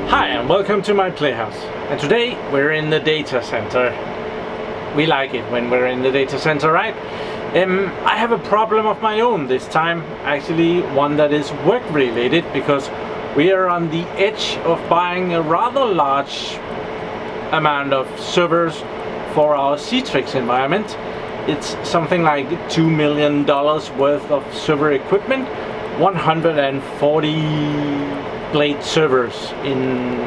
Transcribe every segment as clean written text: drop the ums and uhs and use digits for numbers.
Hi and welcome to my playhouse. And today we're in the data center. We like it when we're in the data center, right? I have a problem of my own this time, actually one that is work related, because we are on the edge of buying a rather large amount of servers for our Citrix environment. It's something like $2 million worth of server equipment, 140 blade servers in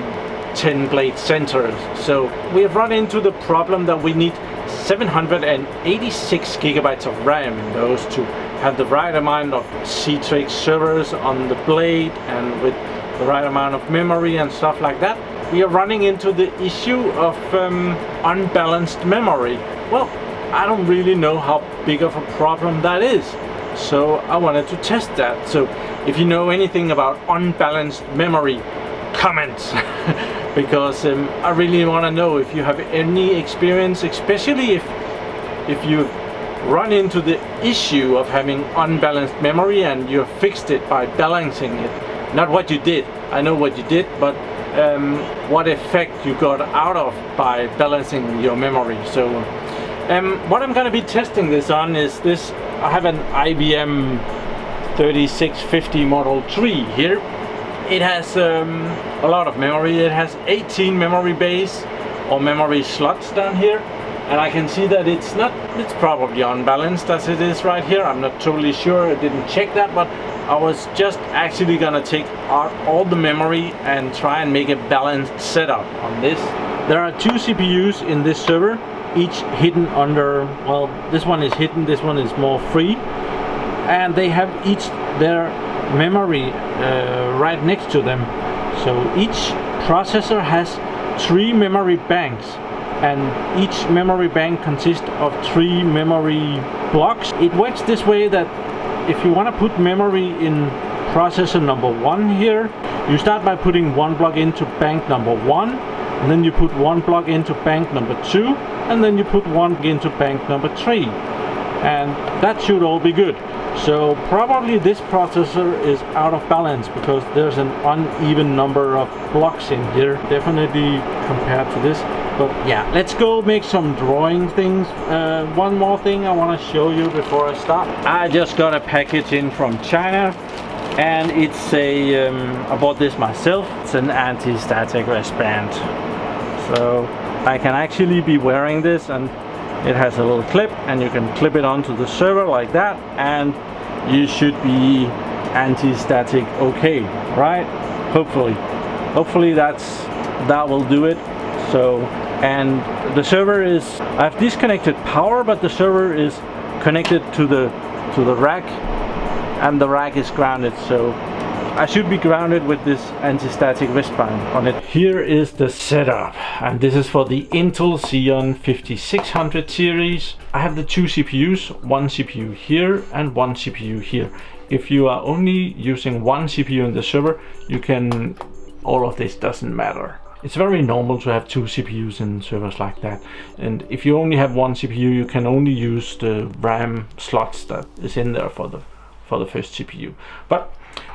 10 blade centers. So we have run into the problem that we need 786 gigabytes of RAM in those to have the right amount of Citrix servers on the blade and with the right amount of memory and stuff like that. We are running into the issue of unbalanced memory. Well, I don't really know how big of a problem that is, so I wanted to test that. So if you know anything about unbalanced memory, comment. Because I really want to know if you have any experience, especially if you run into the issue of having unbalanced memory and you fixed it by balancing it. Not what you did, I know what you did, but what effect you got out of by balancing your memory. So what I'm going to be testing this on is this. I have an IBM 3650 Model 3 here. It has a lot of memory. It has 18 memory bays or memory slots down here, and I can see that it's probably unbalanced as it is right here. I'm not totally sure, I didn't check that, but I was just actually gonna take out all the memory and try and make a balanced setup on this. There are two CPUs in this server, each hidden under, well, this one is hidden, this one is more free, and they have each their memory right next to them. So each processor has 3 memory banks, and each memory bank consists of 3 memory blocks. It works this way that if you want to put memory in processor number 1 here, you start by putting 1 block into bank number 1, and then you put 1 block into bank number 2, and then you put 1 into bank number 3, and that should all be good. So probably this processor is out of balance because there's an uneven number of blocks in here, definitely compared to this. But yeah, let's go make some drawing things. One more thing I want to show you before I start. I just got a package in from China, and it's a I bought this myself. It's an anti-static wristband, so I can actually be wearing this, and it has a little clip, and you can clip it onto the server like that, and you should be anti-static okay, right? Hopefully that will do it. So, and the server is, I've disconnected power, but the server is connected to the rack, and the rack is grounded, so I should be grounded with this anti-static wristband on it. Here is the setup, and this is for the Intel Xeon 5600 series. I have the 2 CPUs, one CPU here and one CPU here. If you are only using one CPU in the server, you can, all of this doesn't matter. It's very normal to have 2 CPUs in servers like that. And if you only have one CPU, you can only use the RAM slots that is in there for the first CPU. But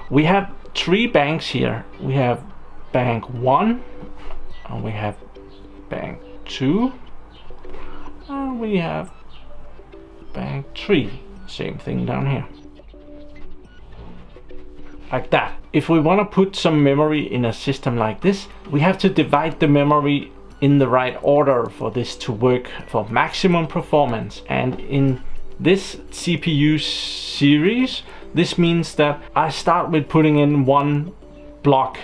we have 3 banks here. We have bank 1, and we have bank 2, and we have bank 3. Same thing down here. Like that. If we want to put some memory in a system like this, we have to divide the memory in the right order for this to work for maximum performance. And in this CPU series, this means that I start with putting in 1 block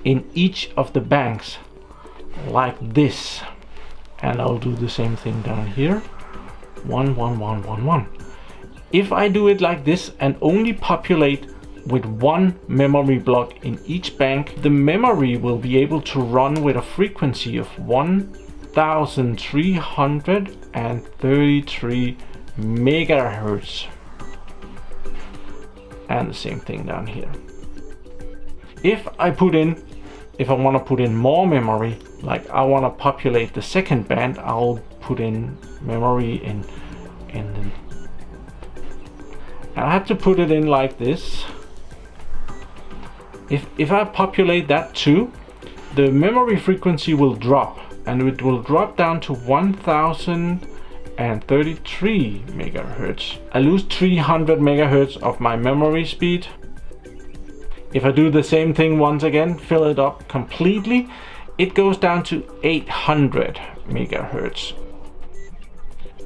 in each of the banks, like this. And I'll do the same thing down here. 1, 1, 1, 1, 1. If I do it like this and only populate with 1 memory block in each bank, the memory will be able to run with a frequency of 1333 megahertz. And the same thing down here. If I want to put in more memory, like I want to populate the second band, I'll put in memory in I have to put it in like this. If I populate that too, the memory frequency will drop, and it will drop down to 1033 megahertz. I lose 300 megahertz of my memory speed. If I do the same thing once again, fill it up completely, it goes down to 800 megahertz.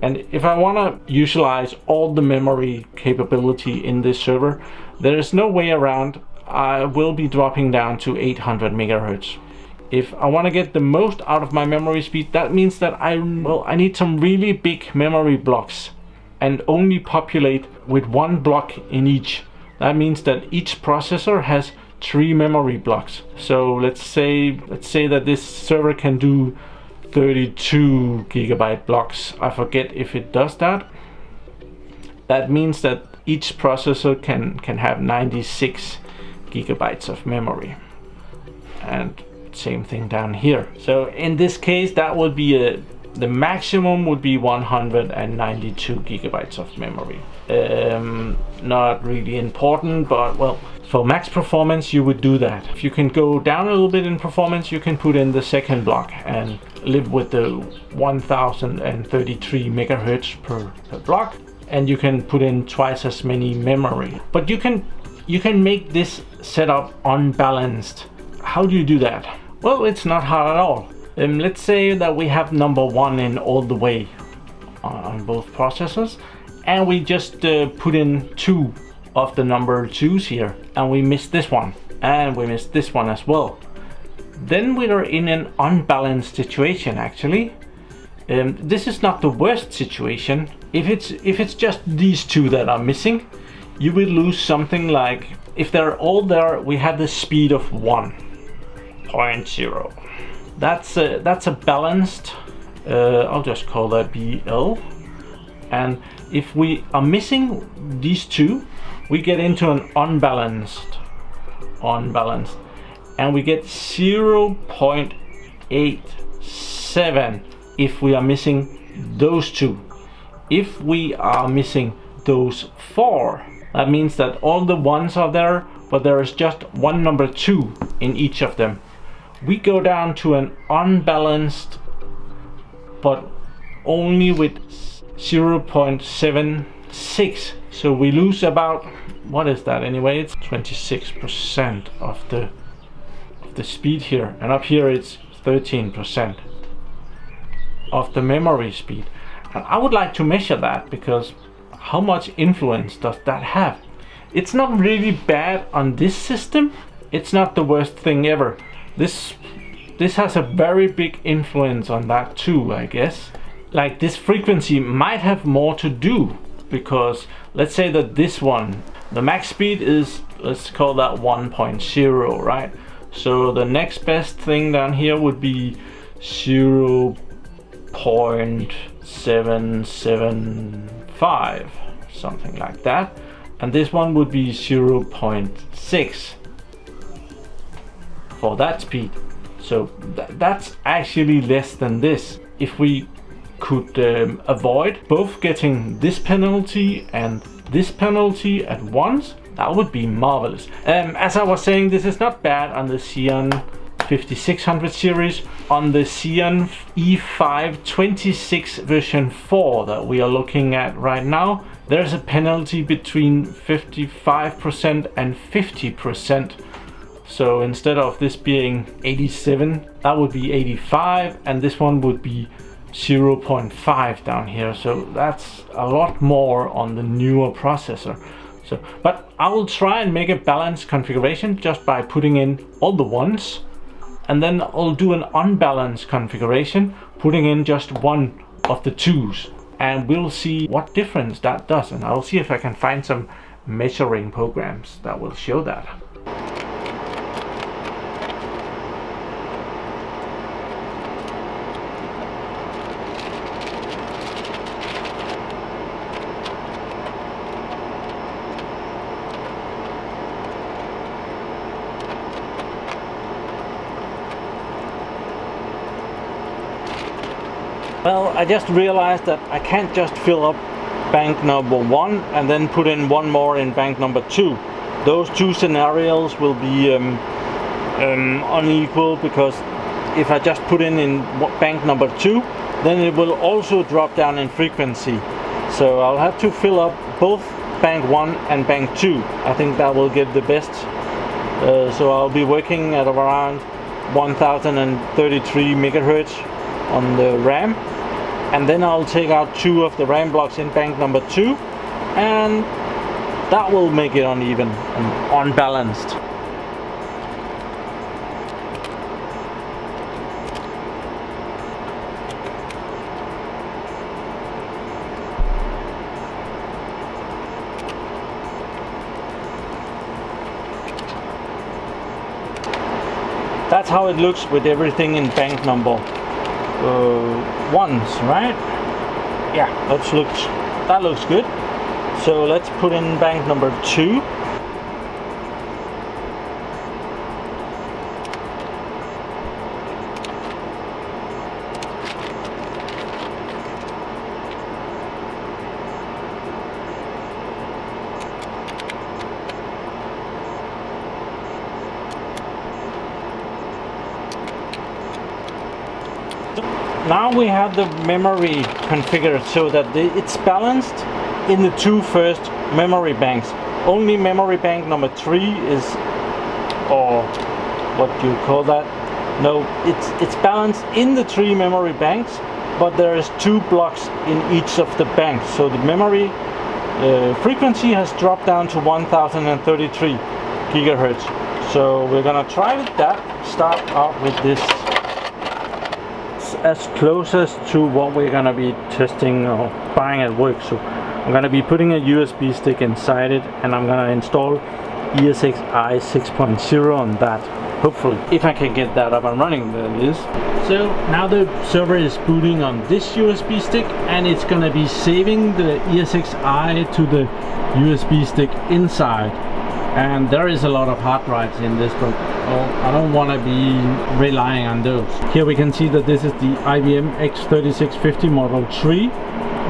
And if I want to utilize all the memory capability in this server, there is no way around. I will be dropping down to 800 megahertz. If I want to get the most out of my memory speed, that means that I need some really big memory blocks and only populate with one block in each. That means that each processor has 3 memory blocks. So let's say that this server can do 32 gigabyte blocks. I forget if it does that. That means that each processor can have 96 gigabytes of memory. And same thing down here. So in this case, that would be the maximum would be 192 gigabytes of memory. Not really important, but well, for max performance you would do that. If you can go down a little bit in performance, you can put in the second block and live with the 1033 megahertz per block, and you can put in twice as many memory. But you can make this setup unbalanced. How do you do that? Well, it's not hard at all. Let's say that we have number 1 in all the way on both processors, and we just put in 2 of the number 2s here, and we missed this one, and we missed this one as well. Then we are in an unbalanced situation actually. This is not the worst situation. If it's just these 2 that are missing, you will lose something like, if they're all there, we have the speed of 1.0. That's a balanced, I'll just call that BL. And if we are missing these 2, we get into an unbalanced, and we get 0.87 if we are missing those 2. If we are missing those 4, that means that all the 1s are there, but there is just one number 2 in each of them. We go down to an unbalanced, but only with 0.76. So we lose about, what is that anyway? It's 26% of the speed here, and up here it's 13% of the memory speed. And I would like to measure that, because how much influence does that have? It's not really bad on this system. It's not the worst thing ever. This has a very big influence on that too, I guess. Like, this frequency might have more to do, because let's say that this one, the max speed is, let's call that 1.0, right? So the next best thing down here would be 0.775, something like that. And this one would be 0.6 for that speed. So that's actually less than this. If we could avoid both getting this penalty and this penalty at once, that would be marvelous. As I was saying, this is not bad on the Xeon 5600 series. On the Xeon E5 26 version 4 that we are looking at right now, there's a penalty between 55% and 50%. So instead of this being 87, that would be 85, and this one would be 0.5 down here. So that's a lot more on the newer processor. So, but I will try and make a balanced configuration just by putting in all the 1s, and then I'll do an unbalanced configuration, putting in just one of the 2s, and we'll see what difference that does. And I'll see if I can find some measuring programs that will show that. Well, I just realized that I can't just fill up bank number 1 and then put in one more in bank number 2. Those two scenarios will be unequal, because if I just put in bank number 2, then it will also drop down in frequency. So I'll have to fill up both bank 1 and bank 2. I think that will give the best. So I'll be working at around 1033 megahertz on the RAM, and then I'll take out 2 of the RAM blocks in bank number 2, and that will make it uneven and unbalanced. That's how it looks with everything in bank number 1s, right? Yeah, that looks good. So let's put in bank number 2. Now we have the memory configured so that it's balanced in the 2 first memory banks. Only memory bank number 3 is, or what do you call that? No, it's balanced in the 3 memory banks, but there is 2 blocks in each of the banks. So the memory frequency has dropped down to 1033 gigahertz. So we're gonna try that. Start out with this. As closest to what we're gonna be testing or buying at work. So I'm gonna be putting a USB stick inside it, and I'm gonna install ESXi 6.0 on that. Hopefully, if I can get that up and running, that is. So now the server is booting on this USB stick, and it's gonna be saving the ESXi to the USB stick inside. And there is a lot of hard drives in this, but I don't want to be relying on those. Here we can see that this is the IBM X3650 Model 3.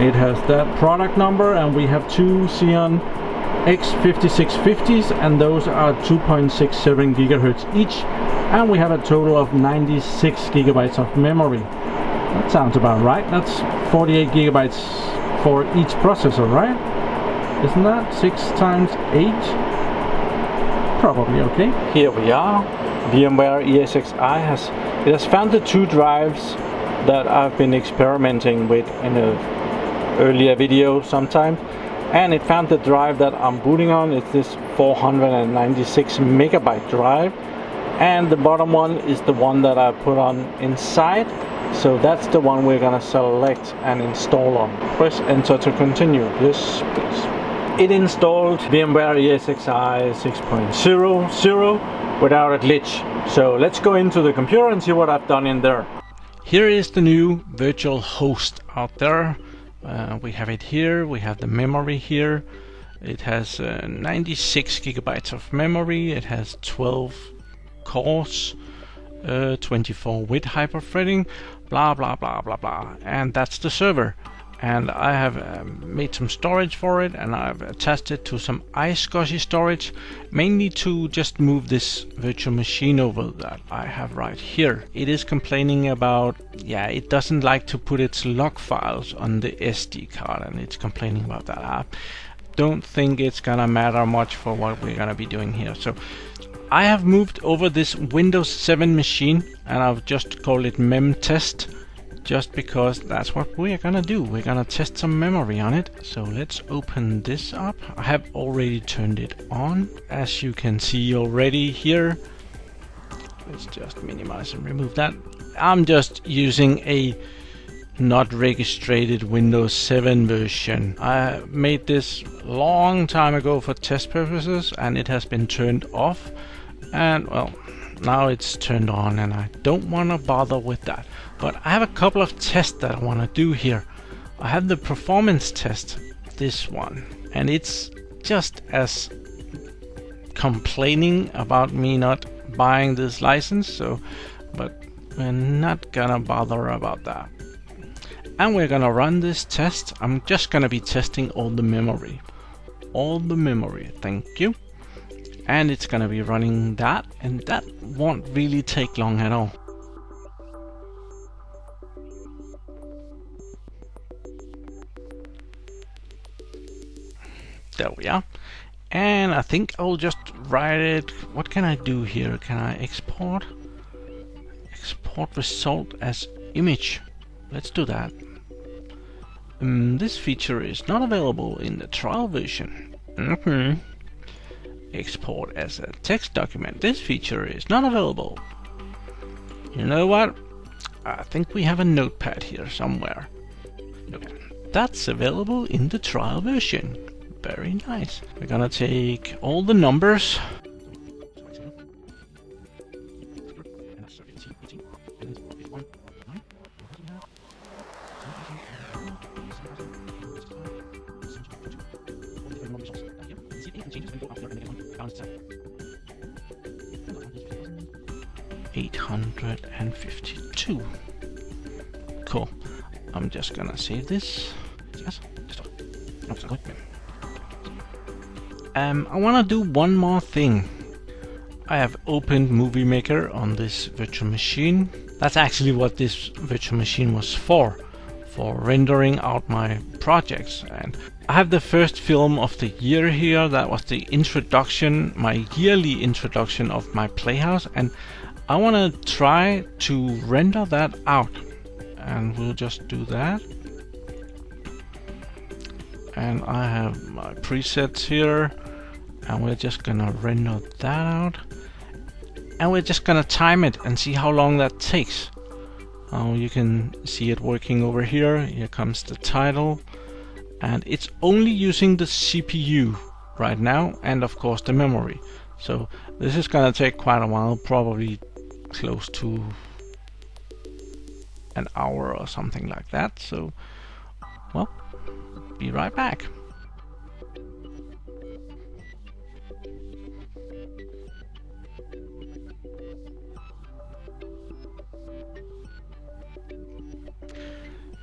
It has that product number, and we have 2 Xeon X5650s, and those are 2.67 gigahertz each, and we have a total of 96 gigabytes of memory. That sounds about right. That's 48 gigabytes for each processor, right? Isn't that 6 times 8? Probably okay. Here we are. VMware ESXi has found the 2 drives that I've been experimenting with in an earlier video sometime, and it found the drive that I'm booting on. It's this 496 megabyte drive, and the bottom one is the one that I put on inside. So that's the one we're gonna select and install on. Press enter to continue. Yes, please. It installed VMware ESXi 6.00 without a glitch. So let's go into the computer and see what I've done in there. Here is the new virtual host out there. We have it here, we have the memory here. It has 96 gigabytes of memory, it has 12 cores, 24 with hyperthreading, blah blah blah blah blah, and that's the server. And I have made some storage for it, and I've attached it to some iSCSI storage, mainly to just move this virtual machine over that I have right here. It is complaining about, yeah, it doesn't like to put its log files on the SD card, and it's complaining about that. I don't think it's gonna matter much for what we're gonna be doing here. So I have moved over this Windows 7 machine, and I've just called it memtest. Just because that's what we're gonna do. We're gonna test some memory on it. So let's open this up. I have already turned it on, as you can see already here. Let's just minimize and remove that. I'm just using a not registered Windows 7 version. I made this long time ago for test purposes, and it has been turned off, and well, now it's turned on, and I don't want to bother with that. But I have a couple of tests that I want to do here. I have the performance test, this one, and it's just as complaining about me not buying this license, so but we're not gonna bother about that. And we're gonna run this test. I'm just gonna be testing all the memory. All the memory, thank you. And it's gonna be running that, and that won't really take long at all. There we are. And I think I'll just write it. What can I do here? Can I export? Export result as image. Let's do that. This feature is not available in the trial version. Export as a text document. This feature is not available. You know what? I think we have a notepad here somewhere. Okay. That's available in the trial version. Very nice. We're gonna take all the numbers. $852. Cool. I'm just gonna save this. Yes. I want to do one more thing. I have opened Movie Maker on this virtual machine. That's actually what this virtual machine was for rendering out my projects. And I have the first film of the year here. That was the introduction, my yearly introduction of my PlayHouse, and I want to try to render that out. And we'll just do that. And I have my presets here, and we're just gonna render that out, and we're just gonna time it and see how long that takes. You can see it working over here. Here comes the title, and it's only using the CPU right now, and of course the memory. So this is gonna take quite a while, probably close to an hour or something like that. So, well, be right back.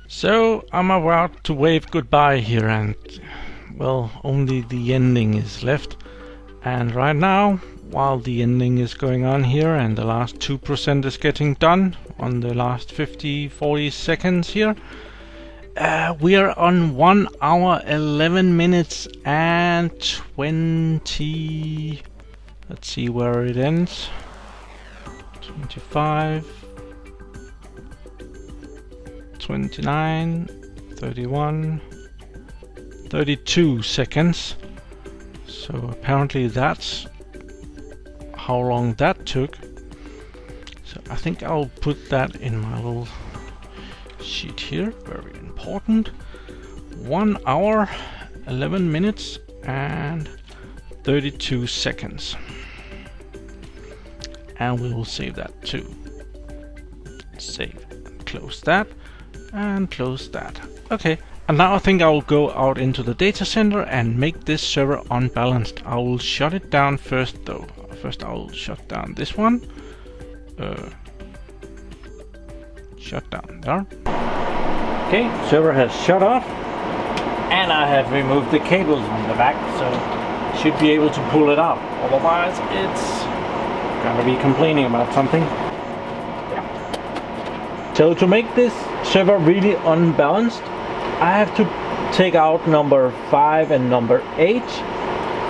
So I'm about to wave goodbye here, and well, only the ending is left. And right now, while the ending is going on here and the last 2% is getting done on the last 40 seconds here, we are on 1 hour 11 minutes and 20. Let's see where it ends. 25, 29, 31, 32 seconds. So apparently that's how long that took. So I think I'll put that in my little sheet here. Very important. 1 hour 11 minutes and 32 seconds. And we will save that too. Save. Close that. And close that. Okay, and now I think I will go out into the data center and make this server unbalanced. I will shut it down first though. First I will shut down this one. Shut down there. Okay, server has shut off. And I have removed the cables on the back, so should be able to pull it out. Otherwise it's gonna be complaining about something. So to make this server really unbalanced, I have to take out number 5 and number 8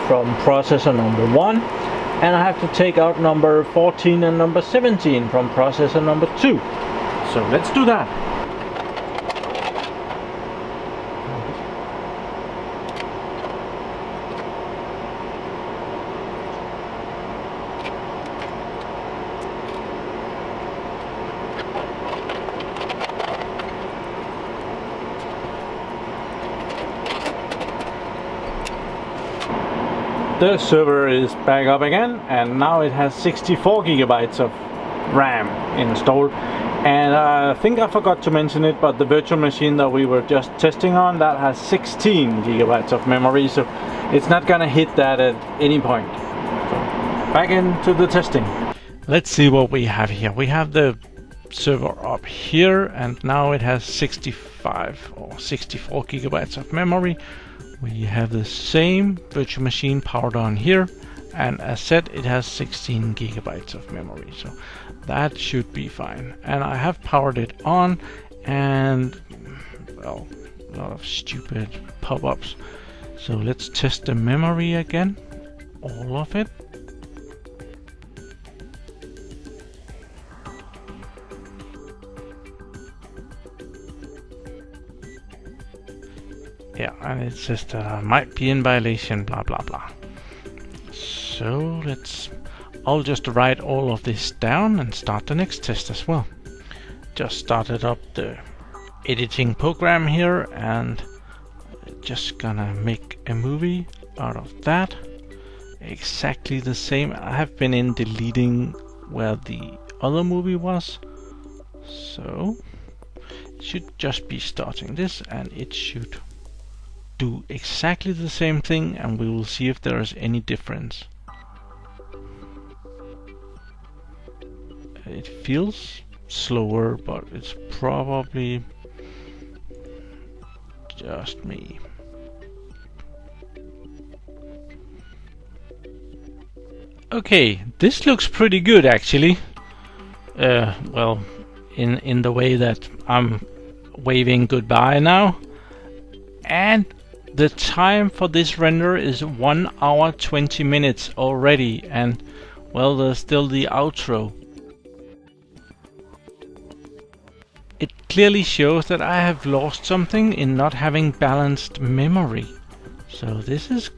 from processor number 1, and I have to take out number 14 and number 17 from processor number 2. So let's do that. The server is back up again, and now it has 64 gigabytes of RAM installed. And I think I forgot to mention it, but the virtual machine that we were just testing on, that has 16 gigabytes of memory, so it's not gonna hit that at any point. So back into the testing. Let's see what we have here. We have the server up here, and now it has 65 or 64 gigabytes of memory. We have the same virtual machine powered on here, and as said, it has 16 gigabytes of memory, so that should be fine. And I have powered it on, and well, a lot of stupid pop-ups. So let's test the memory again, all of it. Yeah, and it says that I might be in violation, blah blah blah. So I'll just write all of this down and start the next test as well. Just started up the editing program here, and just gonna make a movie out of that. Exactly the same. I have been in deleting where the other movie was, so it should just be starting this, and it should do exactly the same thing, and we will see if there is any difference. It feels slower, but it's probably just me. Okay, this looks pretty good actually. Well, in the way that I'm waving goodbye now. And the time for this render is 1 hour 20 minutes already, and well, there's still the outro. It clearly shows that I have lost something in not having balanced memory. So this is,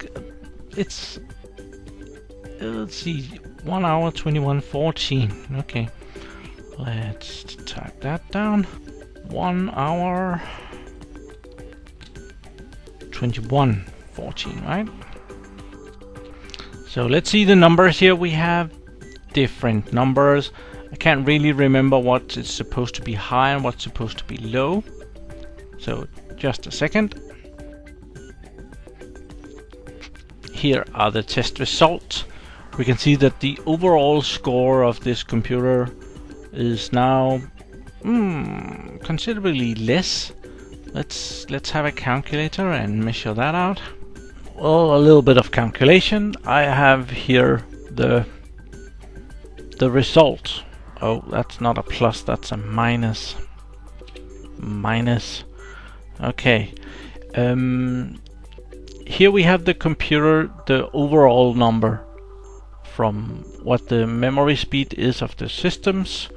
it's, let's see, 1 hour 21:14. Okay, let's type that down. 1 hour 21:14, right? So let's see the numbers here. We have different numbers. I can't really remember what is supposed to be high and what's supposed to be low. So just a second. Here are the test results. We can see that the overall score of this computer is now considerably less. Let's have a calculator and measure that out. Well, a little bit of calculation. I have here the result. Oh, that's not a plus, that's a minus. Minus. Okay. Here we have the computer, the overall number from what the memory speed is of the systems,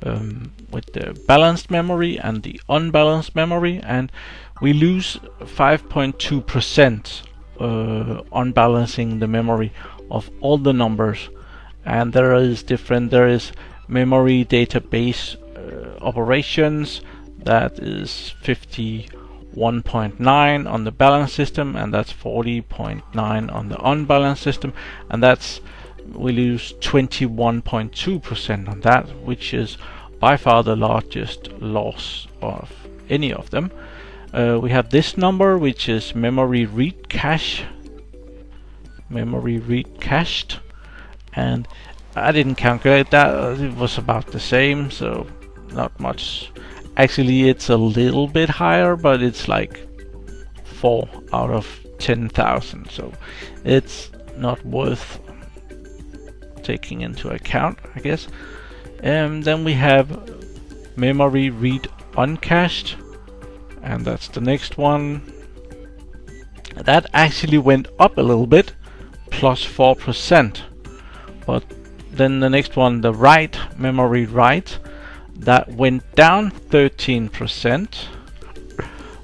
with the balanced memory and the unbalanced memory, and we lose 5.2% on balancing the memory of all the numbers. And there is memory database operations, that is 51.9 on the balanced system, and that's 40.9 on the unbalanced system, and we lose 21.2% on that, which is by far the largest loss of any of them. We have this number, which is memory read cached, and I didn't calculate that. It was about the same, so not much. Actually, it's a little bit higher, but it's like 4 out of 10,000, so it's not worth taking into account, I guess. And then we have memory read uncached, and that's the next one. That actually went up a little bit, plus 4%. But then the next one, the write, memory write, that went down 13%,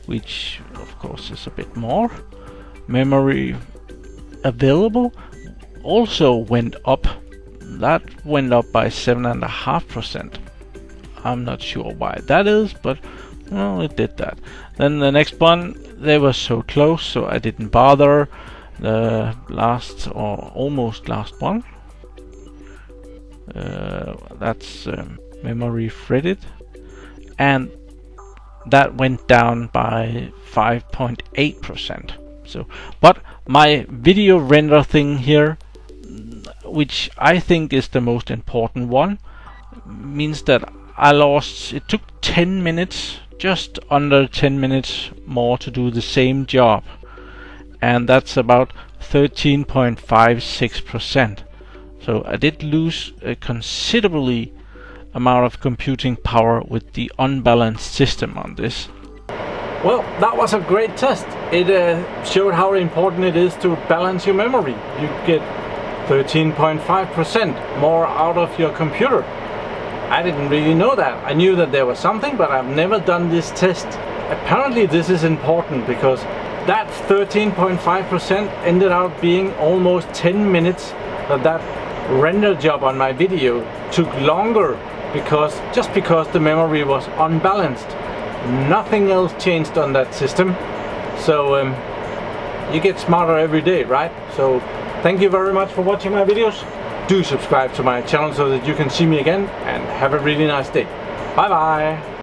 which of course is a bit more. Memory available also went up. That went up by 7.5%. I'm not sure why that is, but well, it did that. Then the next one, they were so close, so I didn't bother. The last, or almost last one, that's memory threaded, and that went down by 5.8%. So, but my video render thing here, which I think is the most important one, means that it took 10 minutes, just under 10 minutes more to do the same job. And that's about 13.56%. So I did lose a considerably amount of computing power with the unbalanced system on this. Well, that was a great test. It showed how important it is to balance your memory. You get 13.5% more out of your computer. I didn't really know that. I knew that there was something, but I've never done this test. Apparently this is important because that 13.5% ended up being almost 10 minutes. That render job on my video took longer just because the memory was unbalanced. Nothing else changed on that system. So you get smarter every day, right? So thank you very much for watching my videos. Do subscribe to my channel so that you can see me again, and have a really nice day. Bye bye.